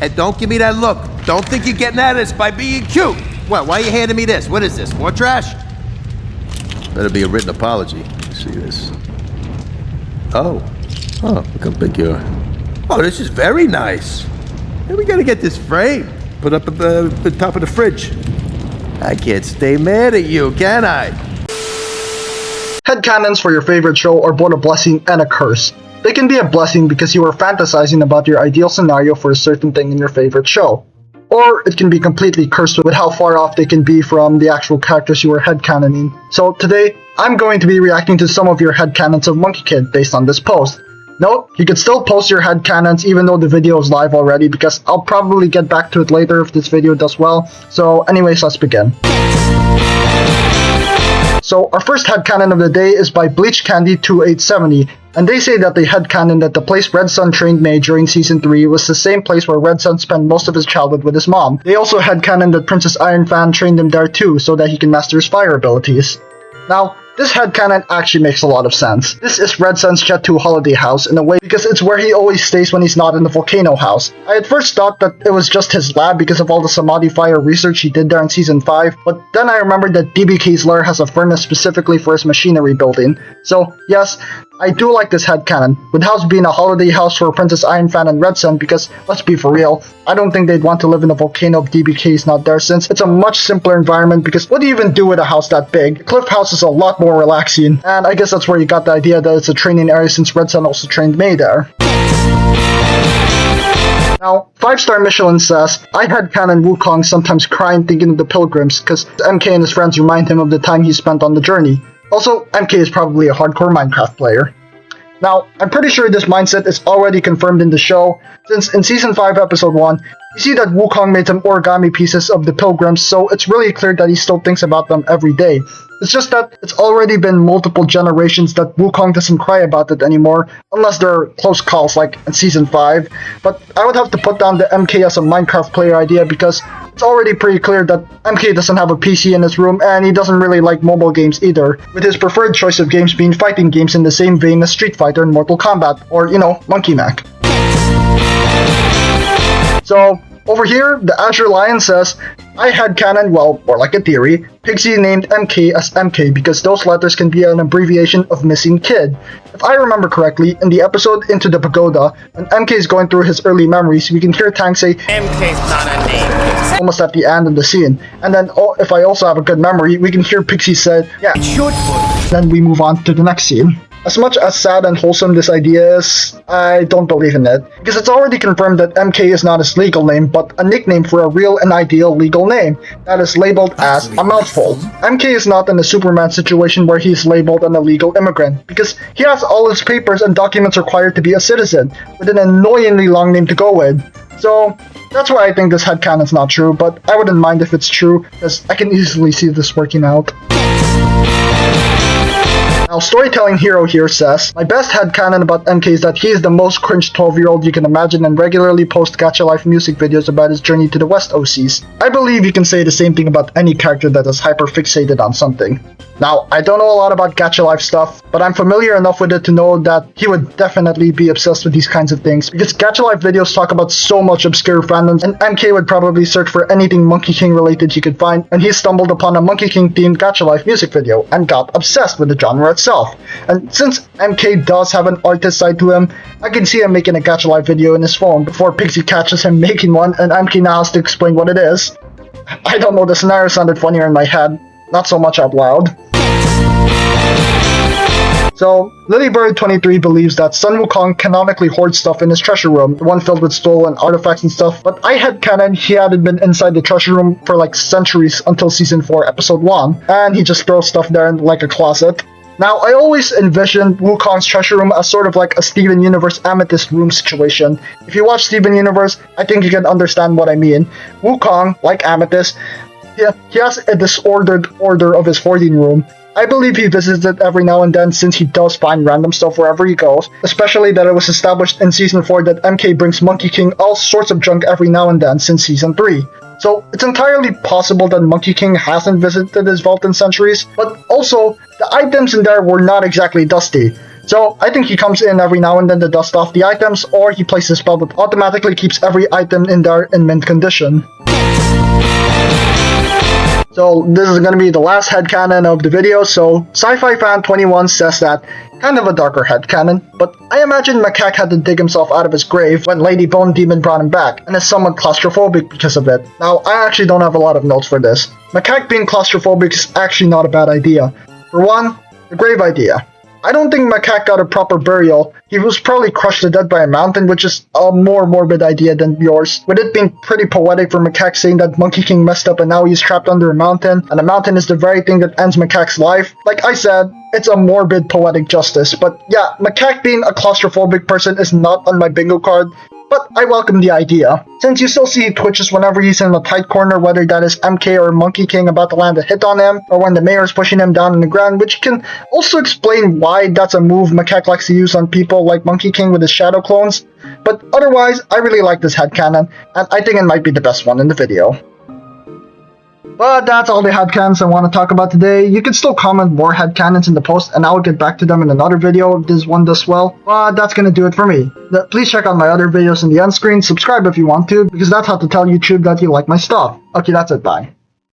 And don't give me that look. Don't think you're getting at us by being cute. What, why are you handing me this? What is this, more trash? Better be a written apology. Let's see this. Oh, look how big you are. Oh, this is very nice. Hey, we gotta get this framed. Put up at the top of the fridge. I can't stay mad at you, can I? Headcanons for your favorite show are both a blessing and a curse. They can be a blessing because you are fantasizing about your ideal scenario for a certain thing in your favorite show. Or it can be completely cursed with how far off they can be from the actual characters you are headcanoning. So today, I'm going to be reacting to some of your headcanons of Monkie Kid based on this post. Note, you can still post your headcanons even though the video is live already, because I'll probably get back to it later if this video does well. So anyways, let's begin. So our first headcanon of the day is by Bleach Candy 2870, and they say that they headcanon that the place Red Sun trained May during Season 3 was the same place where Red Sun spent most of his childhood with his mom. They also headcanon that Princess Iron Fan trained him there too, so that he can master his fire abilities. Now, this headcanon actually makes a lot of sense. This is Red Sun's Jet 2 holiday house in a way because it's where he always stays when he's not in the volcano house. I at first thought that it was just his lab because of all the Samadhi fire research he did there in Season 5, but then I remembered that DBK's lair has a furnace specifically for his machinery building. So yes, I do like this headcanon, with the house being a holiday house for Princess Iron Fan and Red Sun because, let's be for real, I don't think they'd want to live in a volcano if DBK is not there since it's a much simpler environment because what do you even do with a house that big? Cliff House is a lot more relaxing, and I guess that's where you got the idea that it's a training area since Red Sun also trained May there. Now, 5-star Michelin says, I headcanon Wukong sometimes crying thinking of the pilgrims because MK and his friends remind him of the time he spent on the journey. Also, MK is probably a hardcore Minecraft player. Now, I'm pretty sure this mindset is already confirmed in the show, since in Season 5 Episode 1, you see that Wukong made some origami pieces of the pilgrims, so it's really clear that he still thinks about them every day. It's just that it's already been multiple generations that Wukong doesn't cry about it anymore, unless there are close calls like in Season 5. But I would have to put down the MK as a Minecraft player idea because it's already pretty clear that MK doesn't have a PC in his room and he doesn't really like mobile games either, with his preferred choice of games being fighting games in the same vein as Street Fighter and Mortal Kombat, or, you know, Monkey Mac. So, over here, the Azure Lion says, I headcanon, well, more like a theory, Pixie named MK as MK because those letters can be an abbreviation of Missing Kid. If I remember correctly, in the episode Into the Pagoda, when MK is going through his early memories, we can hear Tang say, MK's not a name, almost at the end of the scene. And then, if I also have a good memory, we can hear Pixie say, yeah, then we move on to the next scene. As much as sad and wholesome this idea is, I don't believe in it, because it's already confirmed that MK is not his legal name, but a nickname for a real and ideal legal name that is labeled as a mouthful. MK is not in a Superman situation where he's labeled an illegal immigrant, because he has all his papers and documents required to be a citizen, with an annoyingly long name to go with. So, that's why I think this headcanon's not true, but I wouldn't mind if it's true, because I can easily see this working out. Now, Storytelling Hero here says, my best headcanon about MK is that he is the most cringe 12-year-old you can imagine and regularly posts Gacha Life music videos about his journey to the West OCs. I believe you can say the same thing about any character that is hyper-fixated on something. Now, I don't know a lot about Gacha Life stuff, but I'm familiar enough with it to know that he would definitely be obsessed with these kinds of things, because Gacha Life videos talk about so much obscure fandoms, and MK would probably search for anything Monkey King related he could find, and he stumbled upon a Monkey King themed Gacha Life music video, and got obsessed with the genre itself. And since MK does have an artist side to him, I can see him making a Gacha Life video in his phone before Pixie catches him making one, and MK now has to explain what it is. I don't know, the scenario sounded funnier in my head, not so much out loud. So, Lilybird23 believes that Sun Wukong canonically hoards stuff in his treasure room, the one filled with stolen artifacts and stuff, but I headcanon he hadn't been inside the treasure room for like centuries until Season 4 Episode 1, and he just throws stuff there in like a closet. Now, I always envisioned Wukong's treasure room as sort of like a Steven Universe Amethyst room situation. If you watch Steven Universe, I think you can understand what I mean. Wukong, like Amethyst, he has a disordered order of his hoarding room. I believe he visits it every now and then since he does find random stuff wherever he goes, especially that it was established in Season 4 that MK brings Monkey King all sorts of junk every now and then since Season 3. So it's entirely possible that Monkey King hasn't visited his vault in centuries, but also, the items in there were not exactly dusty. So I think he comes in every now and then to dust off the items, or he places a spell that automatically keeps every item in there in mint condition. So this is going to be the last headcanon of the video. So Sci-Fi Fan 21 says that kind of a darker headcanon, but I imagine Macaque had to dig himself out of his grave when Lady Bone Demon brought him back, and is somewhat claustrophobic because of it. Now, I actually don't have a lot of notes for this. Macaque being claustrophobic is actually not a bad idea. For one, the grave idea. I don't think Macaque got a proper burial. He was probably crushed to death by a mountain, which is a more morbid idea than yours. With it being pretty poetic for Macaque saying that Monkey King messed up and now he's trapped under a mountain, and the mountain is the very thing that ends Macaque's life. Like I said, it's a morbid poetic justice. But yeah, Macaque being a claustrophobic person is not on my bingo card, but I welcome the idea. Since you still see twitches whenever he's in a tight corner, whether that is MK or Monkey King about to land a hit on him, or when the mayor is pushing him down on the ground, which can also explain why that's a move Macaque likes to use on people like Monkey King with his shadow clones. But otherwise, I really like this headcanon, and I think it might be the best one in the video. But that's all the headcanons I want to talk about today. You can still comment more headcanons in the post, and I'll get back to them in another video if this one does well. But that's gonna do it for me. Please check out my other videos in the end screen, subscribe if you want to, because that's how to tell YouTube that you like my stuff. Okay, that's it, bye.